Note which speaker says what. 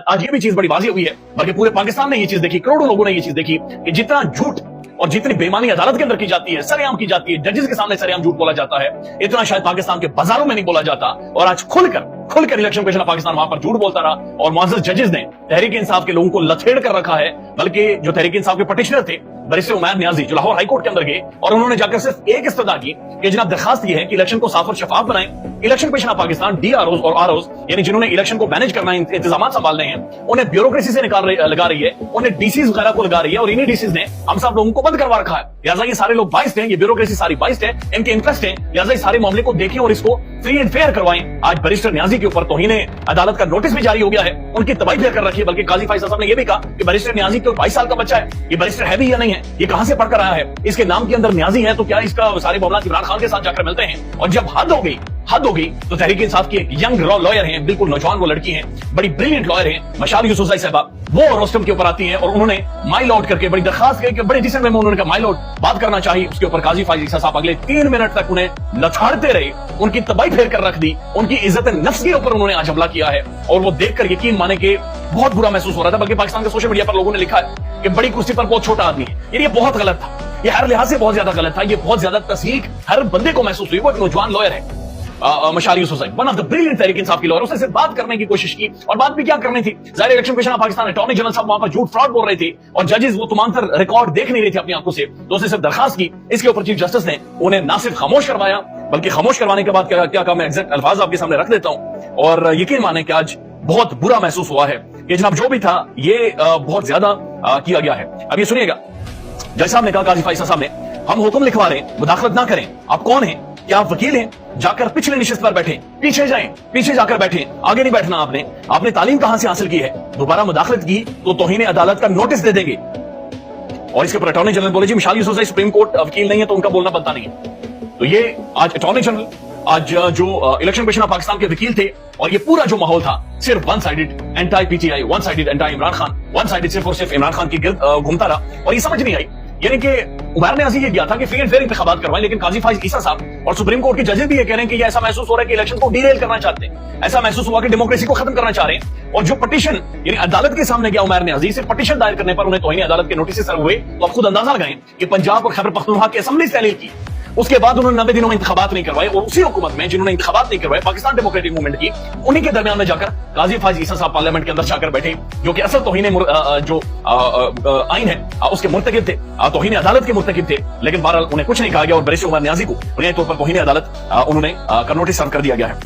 Speaker 1: आज ये भी चीज बड़ी वाज़ेह हुई है, बल्कि पूरे पाकिस्तान ने ये चीज देखी, करोड़ों लोगों ने ये चीज देखी कि जितना झूठ और जितनी बेईमानी अदालत के अंदर की जाती है, सरेआम की जाती है, जजेस के सामने सरेआम झूठ बोला जाता है, इतना शायद पाकिस्तान के बाजारों में नहीं बोला जाता। और आज खुलकर इलेक्शन कमीशन ऑफ पाकिस्तान वहां पर झूठ बोलता रहा और मुअज़्ज़ज़ जजेस ने तहरीक इंसाफ के लोगों को लथेड़ कर रखा है। बल्कि जो तहरीक इंसाफ के पटिशनर थे बैरिस्टर उमैर नियाजी, जो लाहौर हाई कोर्ट के अंदर गए और उन्होंने जाकर सिर्फ एक इस्तदा की कि जनाब दरखास्त ये है कि इलेक्शन को साफ और शफाफ बनाएं। Election commission of Pakistan DROs और ROs यानी जिन्होंने इलेक्शन को मैनेज करना है, इंतजाम संभालने हैं, उन्हें ब्यूरोक्रेसी से लगा रही है, उन्हें DCs वगैरह को लगा रही है और इन्हीं DCs ने हम सब लोगों को बंद करवा रखा है। लिहाजा ये सारे लोग बाइस्ड हैं, ये ब्यूरोक्रेसी सारी बाइस्ड है, इनके इंटरेस्ट है। लिहाजा इस सारे मामले को देखें और इसको फ्री एंड फेयर करवाएं। आज बैरिस्टर नियाजी के ऊपर तौहीन अदालत का नोटिस भी जारी हो गया है, उनकी तबाही फेयर कर रखी है। बल्कि काजी फैसल साहब ने यह भी कहा कि बैरिस्टर नियाजी को 22 साल का बच्चा है, ये बैरिस्टर है भी या नहीं है, ये कहां से पढ़कर आया है, इसके नाम के अंदर नियाजी है तो क्या इसका सारे मामला इमरान खान के साथ जाकर मिलते हैं। और जब हद हो गई तो तहरीक इंसाफ की एक यंग लॉयर हैं, बिल्कुल नौजवान वो लड़की हैं, बड़ी ब्रिलियंट लॉयर हैं, मशाल यूसुफज़ई साहबा, वो रोस्टम के ऊपर आती हैं और उन्होंने माइल आउट करके बड़ी दरखास्त करके बड़े डिसेंट में उन्होंने कहा माइल आउट बात करना चाहिए। उसके ऊपर काजी फैसल साहब अगले 3 मिनट तक उन्हें लथाड़ते रहे, उनकी तबाही फेर कर रख दी, उनकी इज्जत नफ्स के ऊपर उन्होंने आज हमला किया है। और वो देखकर यकीन माने कि बहुत बुरा महसूस हो रहा था। बल्कि पाकिस्तान के सोशल मीडिया पर लोगों ने लिखा है कि बड़ी कुर्सी पर बहुत छोटा आदमी है। ये बहुत गलत था, ये हर लिहाज से बहुत ज्यादा गलत था, ये बहुत ज्यादा तस्दीक हर बंदे को महसूस हुई। वो एक नौजवान लॉयर है, मशाल Yousafzai, one of the brilliant Tehreek Insaf की लॉयर, उसने सिर्फ बात करने की कोशिश की। और बात भी क्या करनी थी, ज़ाहिर election commission of Pakistan attorney general साहब वहां पर झूठ फ्रॉड बोल रहे थे और जजेस वो तमाम रिकॉर्ड देख नहीं रहे थे अपनी आंखों से, तो उसने सिर्फ दरखास्त की। इसके ऊपर चीफ जस्टिस ने उन्हें ना सिर्फ खामोश करवाया, बल्कि खामोश करवाने के बाद क्या कहा, मैं एग्जैक्ट अल्फाज आपके सामने रख देता हूं। और यकीन माने कि आज बहुत बुरा महसूस हुआ है कि जनाब जो भी था ये बहुत ज्यादा किया गया है। अब ये सुनिएगा, जज साहब ने कहा, काजी फैसल साहब ने, हम हुक्म लिखवा रहे हैं, मुदाखलत ना करें। आप कौन हैं? क्या आप वकील हैं? जाकर पिछले निशिस्त पर बैठे, पीछे जाएं, पीछे जाकर बैठे, आगे नहीं बैठना। आपने तालीम कहां से हासिल की है? दोबारा मुदाखलत की तो तौहीन अदालत का नोटिस दे देंगे। और इसके ऊपर अटॉर्नी जनरल बोले, जी मशाल यूसुफज़ई सुप्रीम कोर्ट वकील नहीं है तो उनका बोलना बनता नहीं है। तो ये आज अटॉर्नी जनरल, आज जो इलेक्शन कमीशन ऑफ पाकिस्तान के वकील थे, और ये पूरा जो माहौल था सिर्फ one sided anti PTI, one sided anti Imran Khan, one sided सिर्फ और सिर्फ इमरान खान की गिर्द घूमता रहा। और ये समझ नहीं आई, यानी कि उमैर नियाज़ी ये किया था कि फ्री एंड फेयर इंतखाबात करवाएं, लेकिन काजी फैसल साहब और सुप्रीम कोर्ट के जजेस भी ये कह रहे हैं कि ये ऐसा महसूस हो रहा है कि इलेक्शन को डीरेल करना चाहते हैं, ऐसा महसूस हुआ कि डेमोक्रेसी को खत्म करना चाह रहे हैं। और जो पटिशन यानी अदालत के सामने गया उमैर नियाज़ी, से पटिशन दायर करने पर उन्हें तौहीन अदालत के नोटिस सर्व हुए। तो आप खुद अंदाजा लगाएं कि पंजाब और खैबर पख्तूनख्वा की असेंबली तहलील की, उसके बाद उन्होंने 90 दिनों में इंतखाबात नहीं करवाए, और उसी हुकूमत में जिन्होंने इंतखाबात नहीं करवाए, पाकिस्तान डेमोक्रेटिक मूवमेंट की, उन्हीं के दरमियान में जाकर काजी फैसल साहब पार्लियामेंट के अंदर जाकर बैठे, जो कि असल तौहीन जो आइन है उसके मुर्तकिब थे, तौहीन अदालत के मुर्तकिब थे। लेकिन बहरहाल उन्हें कुछ नहीं कहा गया और बैरिस्टर उमैर नियाज़ी को बुनियादी तौर पर तौहीन अदालत उन्होंने का नोटिस सर्व कर दिया गया है।